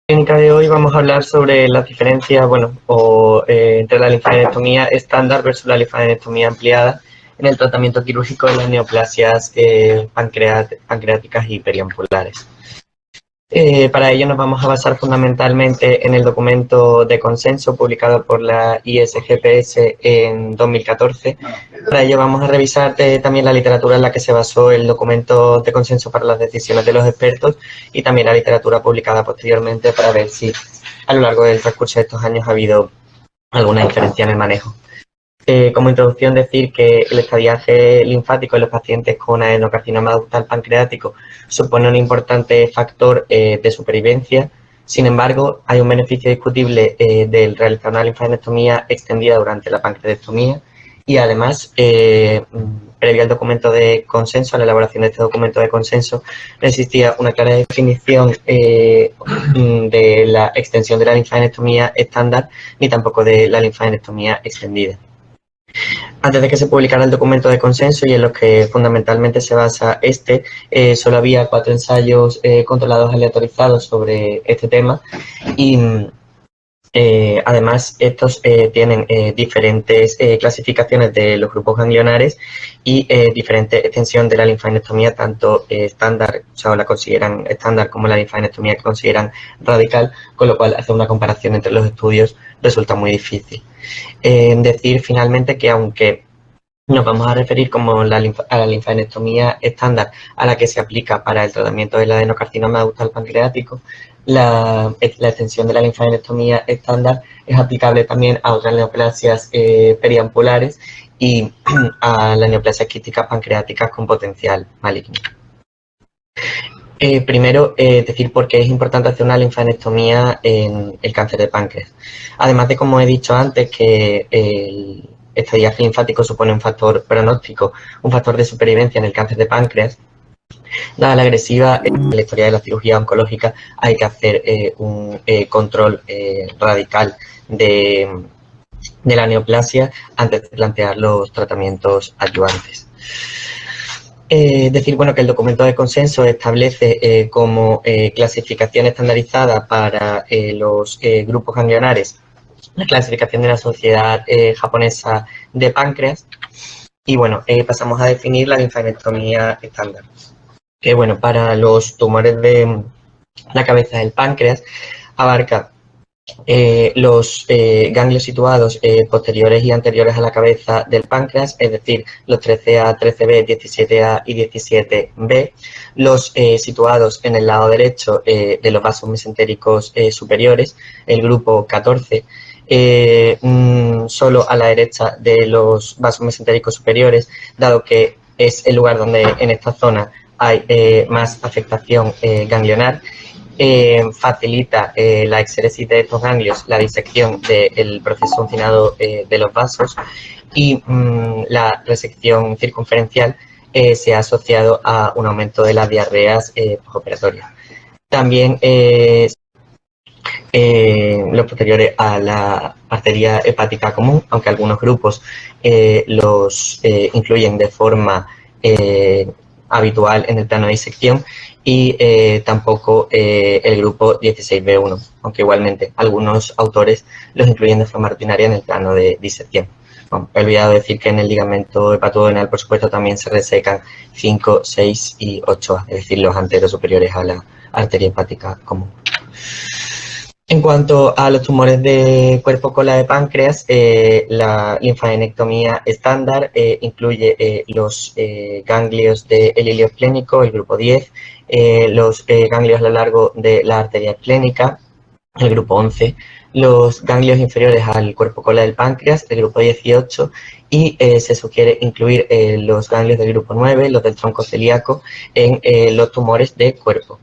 En la clínica de hoy vamos a hablar sobre las diferencias, entre la linfadenectomía estándar versus la linfadenectomía ampliada en el tratamiento quirúrgico de las neoplasias pancreáticas y periampulares. Para ello nos vamos a basar fundamentalmente en el documento de consenso publicado por la ISGPS en 2014. Para ello vamos a revisar también la literatura en la que se basó el documento de consenso para las decisiones de los expertos y también la literatura publicada posteriormente para ver si a lo largo del transcurso de estos años ha habido alguna diferencia en el manejo. Como introducción, decir que el estadiaje linfático en los pacientes con adenocarcinoma ductal pancreático supone un importante factor de supervivencia. Sin embargo, hay un beneficio discutible del realizar una linfadenectomía extendida durante la pancreatectomía y además, previo al documento de consenso, a la elaboración de este documento de consenso, no existía una clara definición de la extensión de la linfadenectomía estándar ni tampoco de la linfadenectomía extendida. Antes de que se publicara el documento de consenso y en los que fundamentalmente se basa solo había 4 ensayos controlados aleatorizados sobre este tema y además estos tienen diferentes clasificaciones de los grupos ganglionares y diferente extensión de la linfadenectomía, tanto estándar, o sea, la consideran estándar como la linfadenectomía que consideran radical, con lo cual hacer una comparación entre los estudios resulta muy difícil. Decir finalmente que aunque nos vamos a referir como a la linfadenectomía estándar a la que se aplica para el tratamiento del adenocarcinoma ductal pancreático, la extensión de la linfadenectomía estándar es aplicable también a otras neoplasias periampulares y a las neoplasias quísticas pancreáticas con potencial maligno. Primero, decir por qué es importante hacer una linfadenectomía en el cáncer de páncreas. Además de, como he dicho antes, que el estadiaje linfático supone un factor pronóstico, un factor de supervivencia en el cáncer de páncreas, dada la agresiva en la historia de la cirugía oncológica, hay que hacer un control radical de la neoplasia antes de plantear los tratamientos adyuvantes. Decir que el documento de consenso establece como clasificación estandarizada para los grupos ganglionares la clasificación de la Sociedad Japonesa de Páncreas y pasamos a definir la linfadenectomía estándar, que para los tumores de la cabeza del páncreas abarca los ganglios situados posteriores y anteriores a la cabeza del páncreas, es decir, los 13A, 13B, 17A y 17B, los situados en el lado derecho de los vasos mesentéricos superiores, el grupo 14, solo a la derecha de los vasos mesentéricos superiores, dado que es el lugar donde en esta zona hay más afectación ganglionar. Facilita la exéresis de estos ganglios, la disección del proceso uncinado de los vasos y la resección circunferencial se ha asociado a un aumento de las diarreas postoperatorias. También los posteriores a la arteria hepática común, aunque algunos grupos los incluyen de forma habitual en el plano de disección, y tampoco el grupo 16B1, aunque igualmente algunos autores los incluyen de forma rutinaria en el plano de disección. Bueno, he olvidado decir que en el ligamento hepatoduodenal, por supuesto, también se resecan 5, 6 y 8A, es decir, los anteros superiores a la arteria hepática común. En cuanto a los tumores de cuerpo cola de páncreas, la linfadenectomía estándar incluye los ganglios del hilio esplénico, el grupo 10, los ganglios a lo largo de la arteria esplénica, el grupo 11, los ganglios inferiores al cuerpo cola del páncreas, el grupo 18, y se sugiere incluir los ganglios del grupo 9, los del tronco celíaco, en los tumores de cuerpo.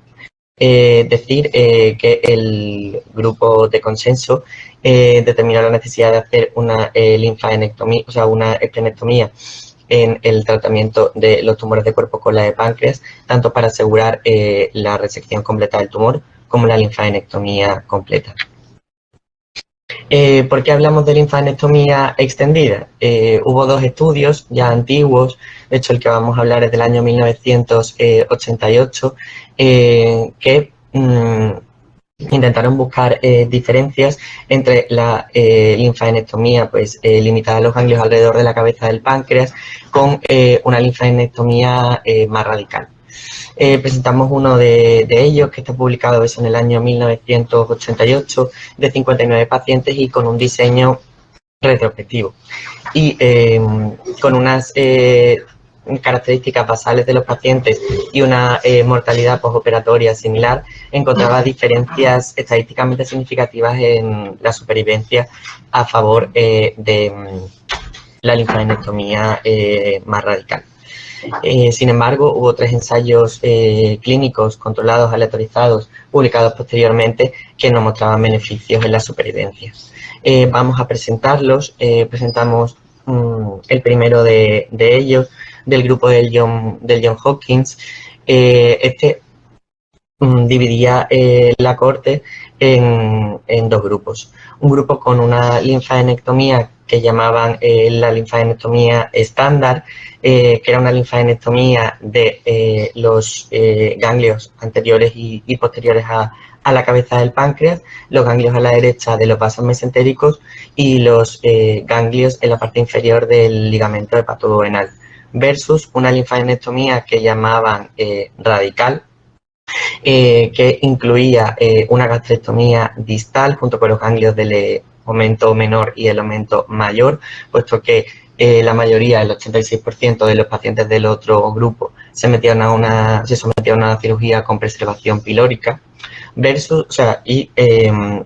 Decir que el grupo de consenso determinó la necesidad de hacer una linfadenectomía, o sea, una esplenectomía en el tratamiento de los tumores de cuerpo cola de páncreas, tanto para asegurar la resección completa del tumor como la linfadenectomía completa. ¿Por qué hablamos de linfadenectomía extendida? Hubo 2 estudios ya antiguos, de hecho el que vamos a hablar es del año 1988, que intentaron buscar diferencias entre la linfadenectomía pues, limitada a los ganglios alrededor de la cabeza del páncreas con una linfadenectomía más radical. Presentamos uno de ellos que está publicado eso en el año 1988 de 59 pacientes y con un diseño retrospectivo y con unas características basales de los pacientes y una mortalidad postoperatoria similar, encontraba diferencias estadísticamente significativas en la supervivencia a favor de la linfadenectomía más radical. Sin embargo, hubo 3 ensayos clínicos controlados, aleatorizados, publicados posteriormente, que no mostraban beneficios en la supervivencia. Vamos a presentarlos. Presentamos el primero de ellos, del grupo del John Hopkins. Este dividía la cohorte en 2 grupos. Un grupo con una linfadenectomía que llamaban la linfadenectomía estándar, que era una linfadenectomía de los ganglios anteriores y posteriores a la cabeza del páncreas, los ganglios a la derecha de los vasos mesentéricos y los ganglios en la parte inferior del ligamento hepatoduodenal, versus una linfadenectomía que llamaban radical, que incluía una gastrectomía distal junto con los ganglios del aumento menor y el aumento mayor, puesto que la mayoría, el 86% de los pacientes del otro grupo se sometían a una cirugía con preservación pilórica, versus,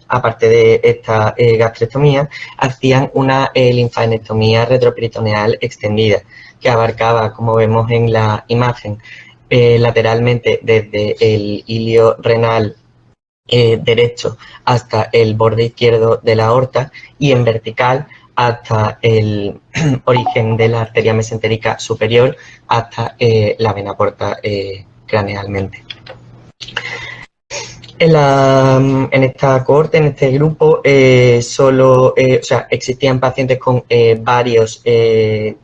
aparte de esta gastrectomía, hacían una linfadenectomía retroperitoneal extendida, que abarcaba, como vemos en la imagen, lateralmente desde el ilio renal derecho hasta el borde izquierdo de la aorta y en vertical hasta el origen de la arteria mesentérica superior hasta la vena porta cranealmente. En esta cohorte, en este grupo, existían pacientes con varios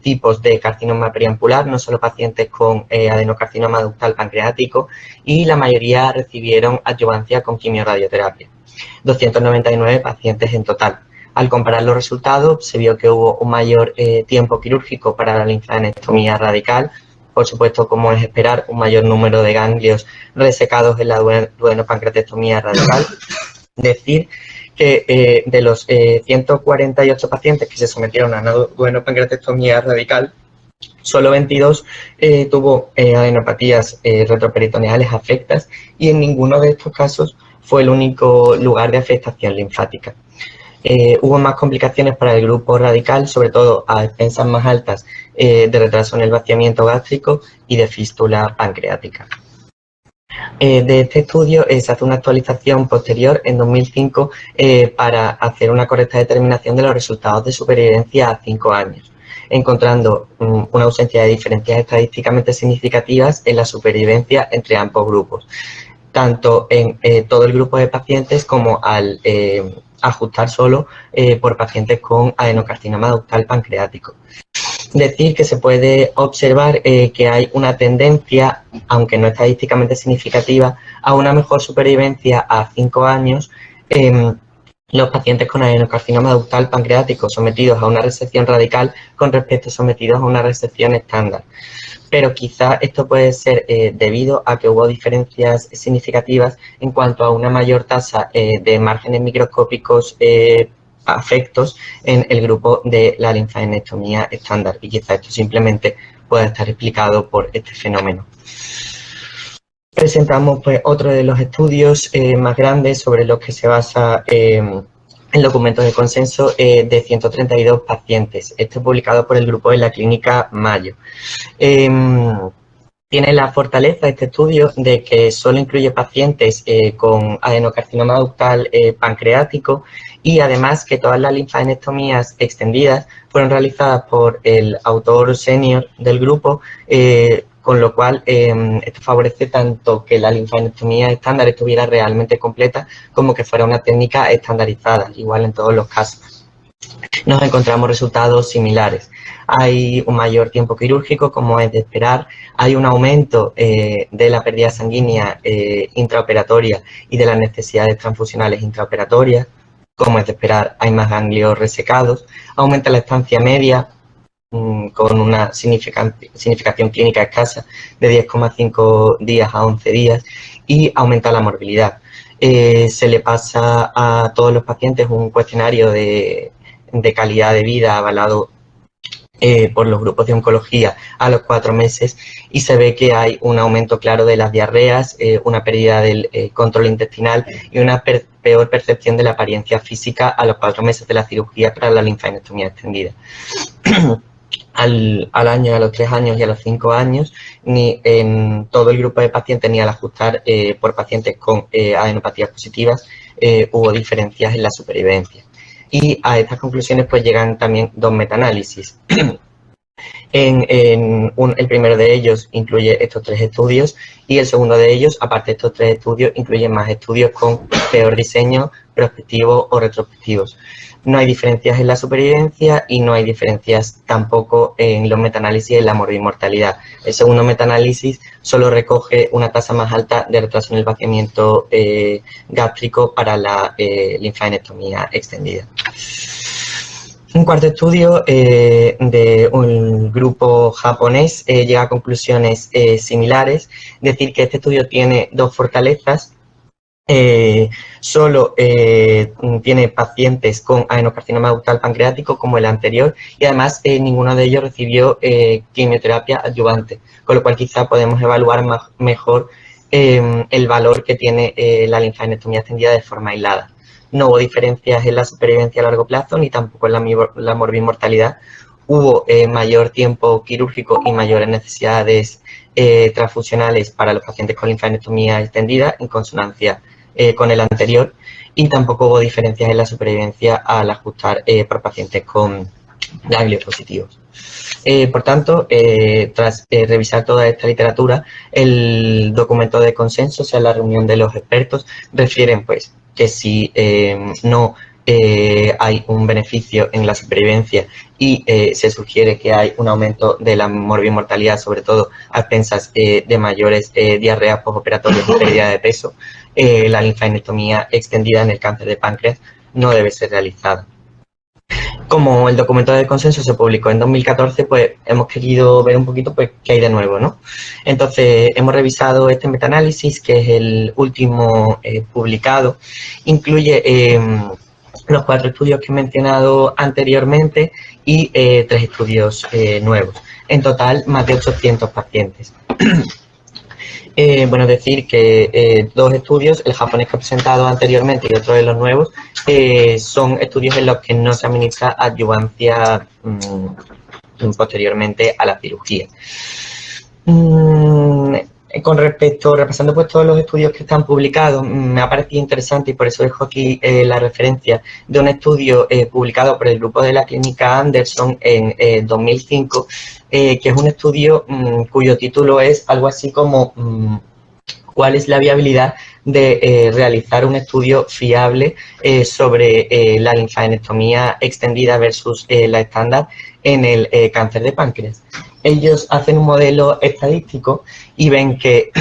tipos de carcinoma periampular, no solo pacientes con adenocarcinoma ductal pancreático, y la mayoría recibieron adyuvancia con quimiorradioterapia. 299 pacientes en total. Al comparar los resultados, se vio que hubo un mayor tiempo quirúrgico para la linfadenectomía radical, por supuesto, como es esperar, un mayor número de ganglios resecados en la duodenopancreatectomía radical. Decir que de los 148 pacientes que se sometieron a una duodenopancreatectomía radical, solo 22 tuvo adenopatías retroperitoneales afectas y en ninguno de estos casos fue el único lugar de afectación linfática. Hubo más complicaciones para el grupo radical, sobre todo a expensas más altas de retraso en el vaciamiento gástrico y de fístula pancreática. De este estudio se hace una actualización posterior en 2005 para hacer una correcta determinación de los resultados de supervivencia a 5 años, encontrando una ausencia de diferencias estadísticamente significativas en la supervivencia entre ambos grupos, tanto en todo el grupo de pacientes como al ajustar solo por pacientes con adenocarcinoma ductal pancreático. Decir que se puede observar que hay una tendencia, aunque no estadísticamente significativa, a una mejor supervivencia a 5 años en los pacientes con adenocarcinoma ductal pancreático sometidos a una resección radical con respecto a sometidos a una resección estándar. Pero quizá esto puede ser debido a que hubo diferencias significativas en cuanto a una mayor tasa de márgenes microscópicos afectos en el grupo de la linfadenectomía estándar, y quizá esto simplemente pueda estar explicado por este fenómeno. Presentamos pues otro de los estudios más grandes sobre los que se basa el documento de consenso de 132 pacientes. Este publicado por el grupo de la clínica Mayo. Tiene la fortaleza este estudio de que solo incluye pacientes con adenocarcinoma ductal pancreático y además que todas las linfadenectomías extendidas fueron realizadas por el autor senior del grupo, con lo cual esto favorece tanto que la linfadenectomía estándar estuviera realmente completa como que fuera una técnica estandarizada, igual en todos los casos. nos encontramos resultados similares. Hay un mayor tiempo quirúrgico, como es de esperar, hay un aumento de la pérdida sanguínea intraoperatoria y de las necesidades transfusionales intraoperatorias, como es de esperar, hay más ganglios resecados, aumenta la estancia media con una significación clínica escasa de 10,5 días a 11 días y aumenta la morbilidad. Se le pasa a todos los pacientes un cuestionario de calidad de vida avalado por los grupos de oncología a los 4 meses y se ve que hay un aumento claro de las diarreas, una pérdida del control intestinal y una peor percepción de la apariencia física a los 4 meses de la cirugía para la linfadenectomía extendida. Al año, a los 3 años y a los 5 años, ni en todo el grupo de pacientes ni al ajustar por pacientes con adenopatías positivas hubo diferencias en la supervivencia. Y a estas conclusiones pues llegan también 2 metaanálisis. El primero de ellos incluye estos 3 estudios y el segundo de ellos, aparte de estos 3 estudios, incluye más estudios con peor diseño, prospectivos o retrospectivos. No hay diferencias en la supervivencia y no hay diferencias tampoco en los metaanálisis en la morbimortalidad. El segundo metaanálisis solo recoge una tasa más alta de retraso en el vaciamiento gástrico para la linfadenectomía extendida. Un cuarto estudio de un grupo japonés llega a conclusiones similares, decir que este estudio tiene 2 fortalezas. Solo tiene pacientes con adenocarcinoma ductal pancreático como el anterior y además ninguno de ellos recibió quimioterapia adyuvante, con lo cual quizá podemos evaluar mejor el valor que tiene la linfadenectomía extendida de forma aislada. No hubo diferencias en la supervivencia a largo plazo ni tampoco en la morbimortalidad. Hubo mayor tiempo quirúrgico y mayores necesidades transfusionales para los pacientes con linfadenectomía extendida en consonancia con el anterior y tampoco hubo diferencias en la supervivencia al ajustar por pacientes con ganglios positivos. Por tanto, tras revisar toda esta literatura, el documento de consenso, o sea, la reunión de los expertos, refieren pues que si no hay un beneficio en la supervivencia y se sugiere que hay un aumento de la morbimortalidad, sobre todo a expensas de mayores diarreas postoperatorias y pérdida de peso, la linfadenectomía extendida en el cáncer de páncreas no debe ser realizada. Como el documento de consenso se publicó en 2014, pues hemos querido ver un poquito pues qué hay de nuevo, ¿no? Entonces, hemos revisado este metaanálisis, que es el último publicado. Incluye los 4 estudios que he mencionado anteriormente y 3 estudios nuevos. En total, más de 800 pacientes. Bueno, decir que 2 estudios, el japonés que he presentado anteriormente y otro de los nuevos, son estudios en los que no se administra adyuvancia posteriormente a la cirugía. Con respecto, repasando pues todos los estudios que están publicados, me ha parecido interesante y por eso dejo aquí la referencia de un estudio publicado por el grupo de la clínica Anderson en 2005, que es un estudio cuyo título es algo así como ¿cuál es la viabilidad de realizar un estudio fiable sobre la linfadenectomía extendida versus la estándar en el cáncer de páncreas? Ellos hacen un modelo estadístico y ven que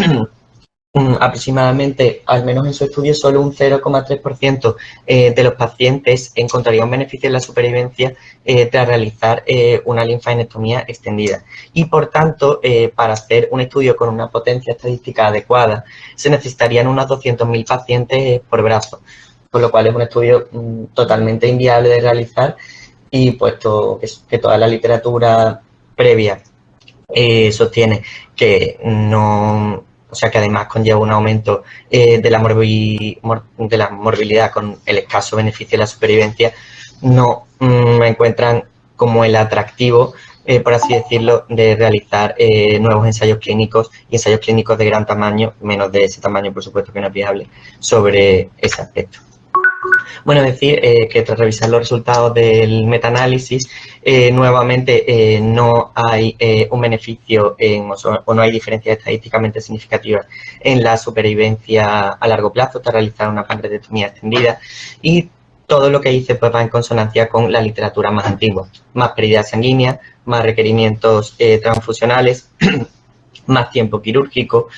aproximadamente, al menos en su estudio, solo un 0,3% de los pacientes encontraría un beneficio en la supervivencia tras realizar una linfadenectomía extendida. Y por tanto, para hacer un estudio con una potencia estadística adecuada, se necesitarían unos 200.000 pacientes por brazo, con lo cual es un estudio totalmente inviable de realizar y puesto que toda la literatura previa sostiene que no, o sea que además conlleva un aumento de la morbilidad con el escaso beneficio de la supervivencia, no me encuentran como el atractivo, por así decirlo, de realizar nuevos ensayos clínicos y ensayos clínicos de gran tamaño, menos de ese tamaño por supuesto que no es viable, sobre ese aspecto. Bueno, decir que tras revisar los resultados del metaanálisis, nuevamente no hay un beneficio o no hay diferencias estadísticamente significativas en la supervivencia a largo plazo tras realizar una pancreatectomía extendida y todo lo que hice pues va en consonancia con la literatura más antigua. Más pérdida sanguínea, más requerimientos transfusionales, más tiempo quirúrgico,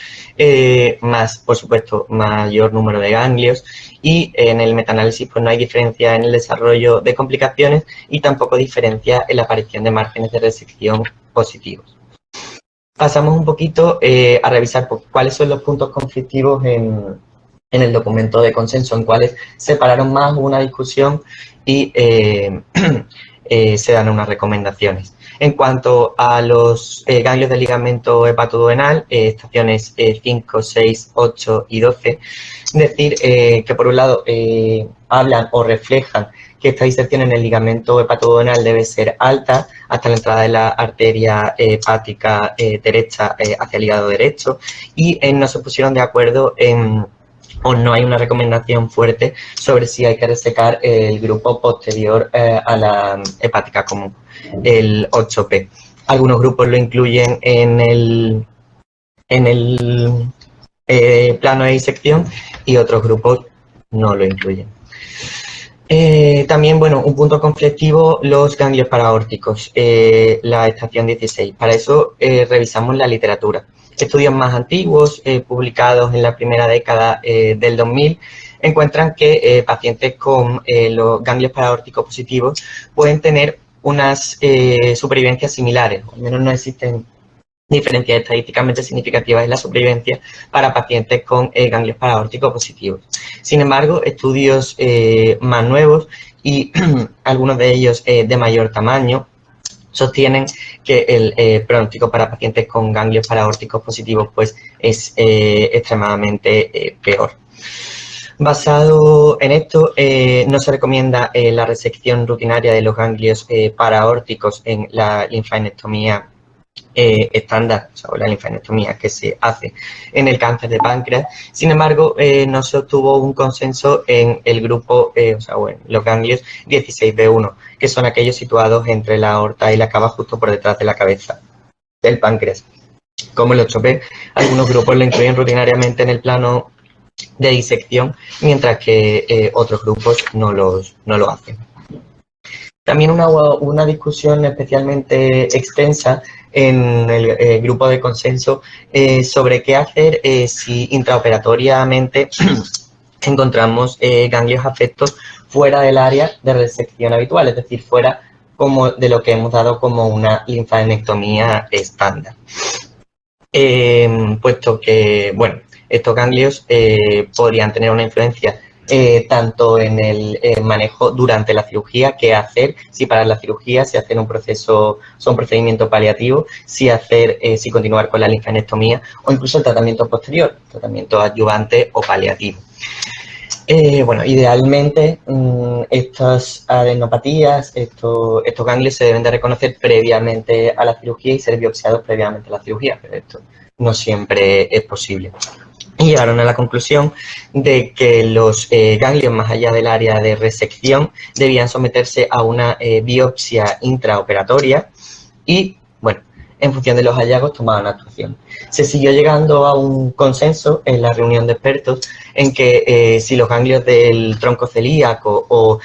más, por supuesto, mayor número de ganglios, y en el metaanálisis pues no hay diferencia en el desarrollo de complicaciones y tampoco diferencia en la aparición de márgenes de resección positivos. Pasamos un poquito a revisar pues, cuáles son los puntos conflictivos en el documento de consenso, en cuáles se pararon más, hubo una discusión y se dan unas recomendaciones. En cuanto a los ganglios del ligamento hepatoduodenal, estaciones 5, 6, 8 y 12, decir que por un lado hablan o reflejan que esta diserción en el ligamento hepatoduodenal debe ser alta hasta la entrada de la arteria hepática derecha hacia el hígado derecho, y no se pusieron de acuerdo en, o no hay una recomendación fuerte sobre si hay que resecar el grupo posterior a la hepática común, el 8P. Algunos grupos lo incluyen en el plano de disección y otros grupos no lo incluyen. También, bueno, un punto conflictivo, los ganglios paraórticos, la estación 16. Para eso revisamos la literatura. Estudios más antiguos, publicados en la primera década del 2000, encuentran que pacientes con los ganglios paraórticos positivos pueden tener unas supervivencias similares, al menos no existen diferencias estadísticamente significativas en la supervivencia para pacientes con ganglios paraórticos positivos. Sin embargo, estudios más nuevos y algunos de ellos de mayor tamaño sostienen que el pronóstico para pacientes con ganglios paraórticos positivos pues, es extremadamente peor. Basado en esto, no se recomienda la resección rutinaria de los ganglios paraórticos en la linfadenectomía estándar, o sea, la linfadenectomía que se hace en el cáncer de páncreas. Sin embargo, no se obtuvo un consenso en el grupo, o sea, bueno, los ganglios 16B1, que son aquellos situados entre la aorta y la cava justo por detrás de la cabeza del páncreas. Como el 8P, algunos grupos lo incluyen rutinariamente en el plano de disección, mientras que otros grupos no lo hacen. También una discusión especialmente extensa en el grupo de consenso sobre qué hacer si intraoperatoriamente encontramos ganglios afectos fuera del área de resección habitual, es decir, fuera como de lo que hemos dado como una linfadenectomía estándar. Puesto que, bueno, estos ganglios podrían tener una influencia tanto en el manejo durante la cirugía, qué hacer, si parar la cirugía, si hacer un procedimiento paliativo, si continuar con la linfadenectomía o incluso el tratamiento posterior, tratamiento adyuvante o paliativo. Bueno, idealmente estas adenopatías, estos ganglios se deben de reconocer previamente a la cirugía y ser biopsiados previamente a la cirugía, pero esto no siempre es posible. Y llegaron a la conclusión de que los ganglios más allá del área de resección debían someterse a una biopsia intraoperatoria y, bueno, en función de los hallazgos tomaban actuación. Se siguió llegando a un consenso en la reunión de expertos en que si los ganglios del tronco celíaco o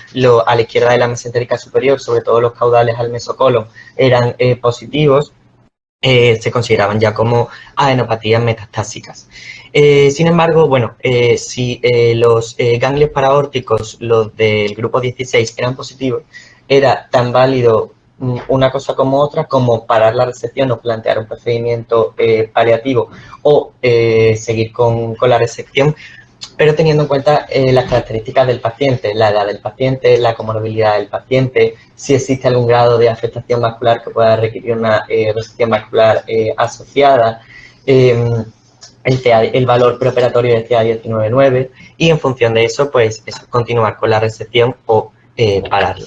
a la izquierda de la mesentérica superior, sobre todo los caudales al mesocolon, eran positivos, se consideraban ya como adenopatías metastásicas. Sin embargo, bueno, si los ganglios paraórticos, los del grupo 16, eran positivos, era tan válido una cosa como otra, como parar la resección o plantear un procedimiento paliativo o seguir con la resección, pero teniendo en cuenta las características del paciente, la edad del paciente, la comorbilidad del paciente, si existe algún grado de afectación vascular que pueda requerir una resección vascular asociada, el valor preoperatorio de CA 19,9 y en función de eso, pues continuar con la resección o pararla.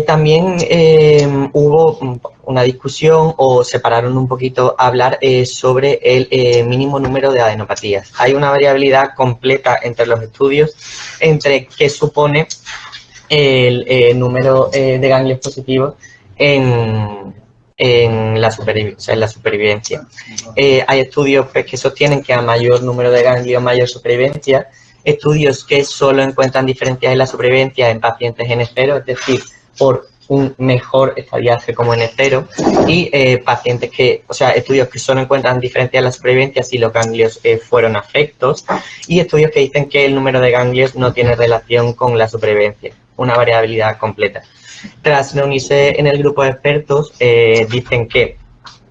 También hubo una discusión o separaron un poquito a hablar sobre el mínimo número de adenopatías. Hay una variabilidad completa entre los estudios entre qué supone el número de ganglios positivos en la supervivencia. Hay estudios pues, que sostienen que a mayor número de ganglios, mayor supervivencia, estudios que solo encuentran diferencias en la supervivencia en pacientes N0, es decir, por un mejor estadiaje como N0, y pacientes que, o sea, estudios que solo encuentran diferencias en la supervivencia si los ganglios fueron afectos, y estudios que dicen que el número de ganglios no tiene relación con la supervivencia, una variabilidad completa. Tras reunirse en el grupo de expertos, dicen que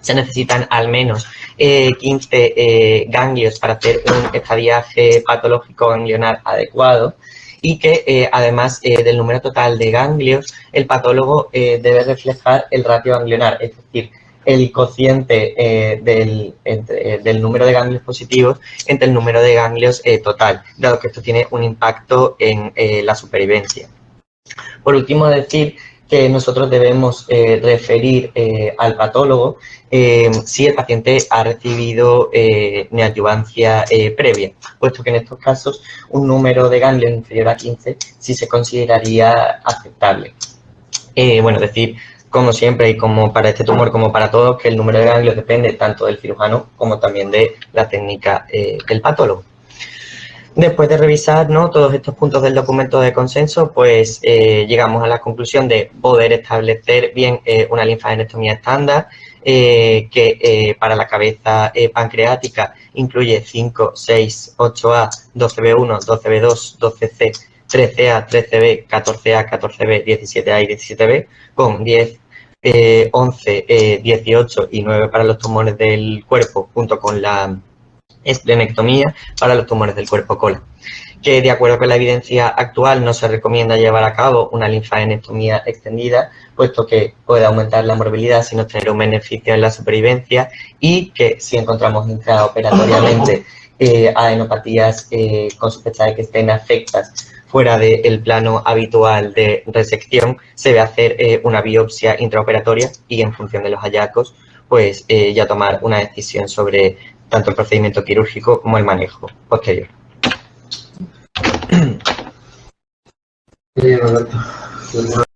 se necesitan al menos 15 ganglios para hacer un estadiaje patológico ganglionar adecuado, y que además del número total de ganglios, el patólogo debe reflejar el ratio ganglionar, es decir, el cociente del número de ganglios positivos entre el número de ganglios total, dado que esto tiene un impacto en la supervivencia. Por último, decir que nosotros debemos referir al patólogo si el paciente ha recibido neoadyuvancia previa, puesto que en estos casos un número de ganglios inferior a 15 sí se consideraría aceptable. Bueno, decir, como siempre y como para este tumor como para todos, que el número de ganglios depende tanto del cirujano como también de la técnica del patólogo. Después de revisar, ¿no?, todos estos puntos del documento de consenso, pues llegamos a la conclusión de poder establecer bien una linfadenectomía estándar que para la cabeza pancreática incluye 5, 6, 8A, 12B1, 12B2, 12C, 13A, 13B, 14A, 14B, 17A y 17B, con 10, 11, 18 y 9 para los tumores del cuerpo, junto con la esplenectomía para los tumores del cuerpo cola. Que de acuerdo con la evidencia actual no se recomienda llevar a cabo una linfadenectomía extendida, puesto que puede aumentar la morbilidad sin obtener un beneficio en la supervivencia, y que si encontramos intraoperatoriamente adenopatías con sospecha de que estén afectas fuera del plano habitual de resección, se debe hacer una biopsia intraoperatoria y en función de los hallazgos, pues ya tomar una decisión sobre tanto el procedimiento quirúrgico como el manejo posterior. Roberto.